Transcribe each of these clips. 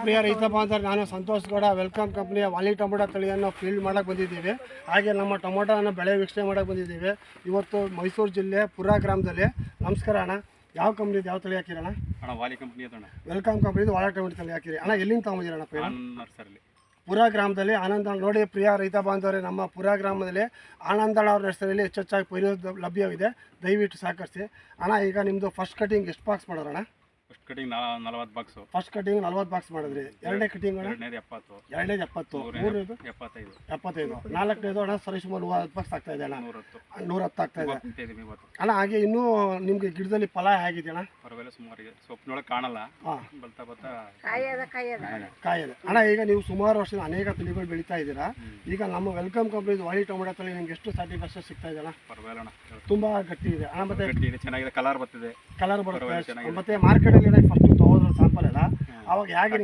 ಪ್ರಿಯ ರೈತ ಬಾಂಧವರು, ನಾನು ಸಂತೋಷ್ ಗೌಡ. ವೆಲ್ಕಮ್ ಕಂಪ್ನಿಯ ವಾಲಿ ಟೊಮೊಟೊ ತಳಿಯನ್ನು ಫೀಲ್ಡ್ ಮಾಡೋಕ್ಕೆ ಬಂದಿದ್ದೀವಿ. ಹಾಗೆ ನಮ್ಮ ಟೊಮೊಟೊನ ಬೆಳೆ ವೀಕ್ಷಣೆ ಮಾಡೋಕ್ಕೆ ಬಂದಿದ್ದೀವಿ. ಇವತ್ತು ಮೈಸೂರು ಜಿಲ್ಲೆ ಪುರ ಗ್ರಾಮದಲ್ಲಿ. ನಮಸ್ಕಾರ ಅಣ್ಣ, ಯಾವ ಕಂಪ್ನಿದು ಯಾವ ತಳಿ ಹಾಕಿರಣ್ಣ? ವಾಲಿ ಕಂಪ್ನಿ ವೆಲ್ಕಮ್ ಕಂಪ್ನಿದು ವಾಲಿ ಟೊಮೊಟೊ ತಳಿ ಹಾಕಿರಿ ಅಣ್ಣ. ಎಲ್ಲಿಂದ ತಗೊಂಡಿರಣ್ಣ? ನರ್ಸರಿ ಪುರ ಗ್ರಾಮದಲ್ಲಿ ಆನಂದ. ನೋಡಿ ಪ್ರಿಯ ರೈತ ಬಾಂಧವರೇ, ನಮ್ಮ ಪುರ ಗ್ರಾಮದಲ್ಲಿ ಆನಂದಣ್ಣ ಅವ್ರ ನರ್ಸರಿಯಲ್ಲಿ ಹೆಚ್ಚೆಚ್ಚಾಗಿ ಪೈರು ಲಭ್ಯವಿದೆ. ದಯವಿಟ್ಟು ಸಹಕರಿಸಿ ಅಣ್ಣ. ಈಗ ನಿಮ್ಮದು ಫಸ್ಟ್ ಕಟಿಂಗ್ ಎಷ್ಟು ಬಾಕ್ಸ್ ಮಾಡೋರಣ್ಣ? First cutting 40 box. First cutting 40 box ಮಾಡಿದ್ರಿ. ಎರಡನೇ ಕಟಿಂಗ್ ಎರಡನೇದು 70, ಎರಡನೇದು 70, ಮೂರನೇದು 75, ನಾಲ್ಕನೇದು ಅಣ್ಣ ಸರಿಸುಮಾರು 110 ಬಾಕ್ಸ್ ಆಗ್ತಾ ಇದೆ ಅಣ್ಣ. 110 ಆಗ್ತಾ ಇದೆ ಅಣ್ಣ. ಹಾಗೆ ಇನ್ನೂ ನಿಮ್ಗೆ ಗಿಡದಲ್ಲಿ ಫಲ ಹೇಗಿದೆ ಅಣ್ಣ? ಪರವಾಗಿಲ್ಲ, ಸುಮಾರಿಗೆ ಸೊಪ್ಪಿನೊಳಗೆ ಕಾಣಲ್ಲ. ಬರ್ತಾ ಬರ್ತಾ ಕಾಯದೆ ಅಣ್ಣ. ಈಗ ನೀವು ಸುಮಾರು ವರ್ಷದ ಅನೇಕ ತಳಿಗಳು ಬೆಳೀತಾ ಇದ್ದೀರಾ. ಈಗ ನಮ್ಮ ವೆಲ್ಕಮ್ ಕಂಪ್ನಿದು ವಾಲಿ ಟೊಮೊಟೊ ತಳಿ ನಿಮ್ಗೆ ಎಷ್ಟು ಸ್ಯಾಟಿಸ್ಫ್ಯಾಕ್ಷನ್ ಸಿಗ್ತಾ ಇದೆ ಅಣ್ಣ? ಪರವಾಗಿಲ್ಲ ಅಣ್ಣ, ತುಂಬಾ ಗಟ್ಟಿ ಇದೆ ಅಣ್ಣ. ಮತ್ತೆ ಚೆನ್ನಾಗಿದೆ, ಕಲರ್ ಬರ್ತಿದೆ. ಕಲರ್ ಬರುತ್ತೆ. ಮತ್ತೆ ಮಾರ್ಕೆಟ್ ಫಸ್ಟ್ ತಗೋದ್ರ ಸ್ಯಾಂಪಲ್ ಎಲ್ಲ ಅವಾಗ ಹೇಗೆ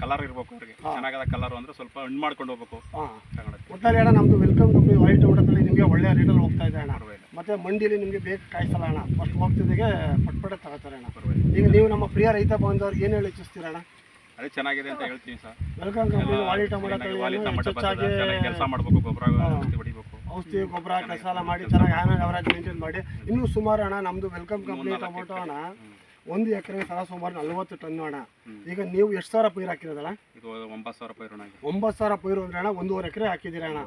ಕಲರ್ ಇರಬೇಕು ಅವ್ರಿಗೆ. ಚೆನ್ನಾಗದ ಕಲರ್ ಅಂದ್ರೆ ಸ್ವಲ್ಪ ಹಣ್ಣು ಮಾಡ್ಕೊಂಡು ಹೋಗ್ಬೇಕು. ಒಟ್ಟಲ್ಲಿ ಅಣ್ಣ ನಮ್ದು ವೆಲ್ಕಮ್ ಕಂಪ್ನಿ ವಾಲಿ ಟೊಮೊಟೊ ತಳಿ ನಿಮಗೆ ಒಳ್ಳೆ ರೇಟಲ್ಲಿ ಹೋಗ್ತಾ ಇದೆ ಅಣ್ಣ. ಮತ್ತೆ ಮಂಡಿಲಿ ನಿಮಗೆ ಬೇಕು ಕಾಯಿಸಲ್ಲ ಅಣ್ಣ. ಫಸ್ಟ್ ಹೋಗ್ತಿದ್ದಾಗೆ ಪಟ್ಪಟ್ಟೆ ತಗೋತಾರೆ ಅಣ್ಣ. ಈಗ ನೀವು ನಮ್ಮ ಪ್ರಿಯ ರೈತ ಬಂದವ್ರಿಗೆ ಏನು ಹೇಳಿ ಇಚ್ಛಿಸ್ತೀರ ಅಣ್ಣ? ಅದೇ ಚೆನ್ನಾಗಿದೆ ಅಂತ ಹೇಳ್ತೀನಿ ಸರ್. ವೆಲ್ಕಮ್ ಕಂಪ್ನಿ ವಾಲಿ ಟೊಮೊಟೊ ತಳಿ ಕೆಲಸ ಮಾಡಬೇಕು, ಗೊಬ್ಬರ ಹೊಡಿಬೇಕು, ಔಷಧಿ ಗೊಬ್ಬರ ಕೆಲಸ ಎಲ್ಲ ಮಾಡಿ ಚೆನ್ನಾಗಿ ಅವರೇಜ್ ಮೇಂಟೈನ್ ಮಾಡಿ. ಇನ್ನೂ ಸುಮಾರು ಅಣ್ಣ ನಮ್ಮದು ವೆಲ್ಕಮ್ ಕಂಪ್ನಿ ಟೊಮೊಟೊ ಅಣ್ಣ 1 ಎಕರೆಗೆ ಸುಮಾರು 40 ಟನ್ ಅಣ್ಣ. ಈಗ ನೀವು ಎಷ್ಟು ಸಾವಿರ ಪೈರು ಹಾಕಿರೋದಲ್ಲ? ಇದು 9,000 ಪೈರು. 9,000 ಪೈರು ಅಂದ್ರೆ ಅಣ್ಣ 1.5 ಎಕರೆ ಹಾಕಿದ್ದೀರ ಅಣ್ಣ.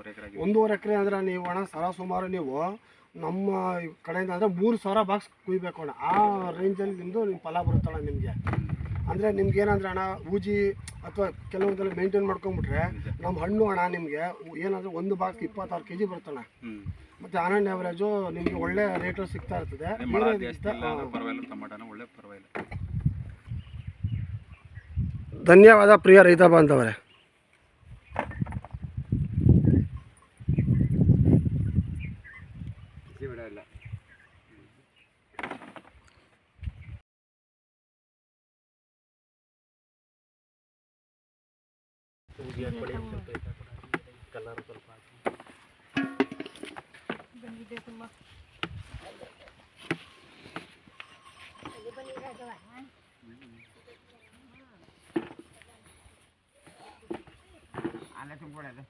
1.5 ಎಕರೆ ಅಂದ್ರೆ ನೀವು ಅಣ್ಣ ಸುಮಾರು ನೀವು ನಮ್ಮ ಕಡೆಯಿಂದ ಅಂದರೆ 3,000 ಬಾಕ್ಸ್ ಕುಯ್ಬೇಕು ಅಣ್ಣ. ಆ ರೇಂಜಲ್ಲಿ ನಿಮ್ಮದು ಫಲ ಬರುತ್ತಣ್ಣ ನಿಮಗೆ. ಅಂದರೆ ನಿಮ್ಗೆ ಏನಂದ್ರೆ ಅಣ್ಣ, ಊಜಿ ಅಥವಾ ಕೆಲವೊಂದಲ್ಲಿ ಮೇಂಟೈನ್ ಮಾಡ್ಕೊಂಡ್ಬಿಟ್ರೆ ನಮ್ಮ ಹಣ್ಣು ಅಣ್ಣ ನಿಮಗೆ ಏನಂದರೆ 1 ಬಾಕ್ಸ್ 26 kg ಬರುತ್ತಣ್ಣ. ಮತ್ತು ಆನ್ ಆ್ಯಾವ್ರೇಜು ನಿಮಗೆ ಒಳ್ಳೆ ರೇಟು ಸಿಗ್ತಾ ಇರ್ತದೆ. ಧನ್ಯವಾದ ಪ್ರಿಯ ರೈತ ಬಾಂಧವರೇ. ಕಲರ್ ಸ್ವಲ್ಪ ಬಂದಿದೆ ತುಂಬ. ಅಲ್ಲೇ ತುಂಬಿಡೋದು.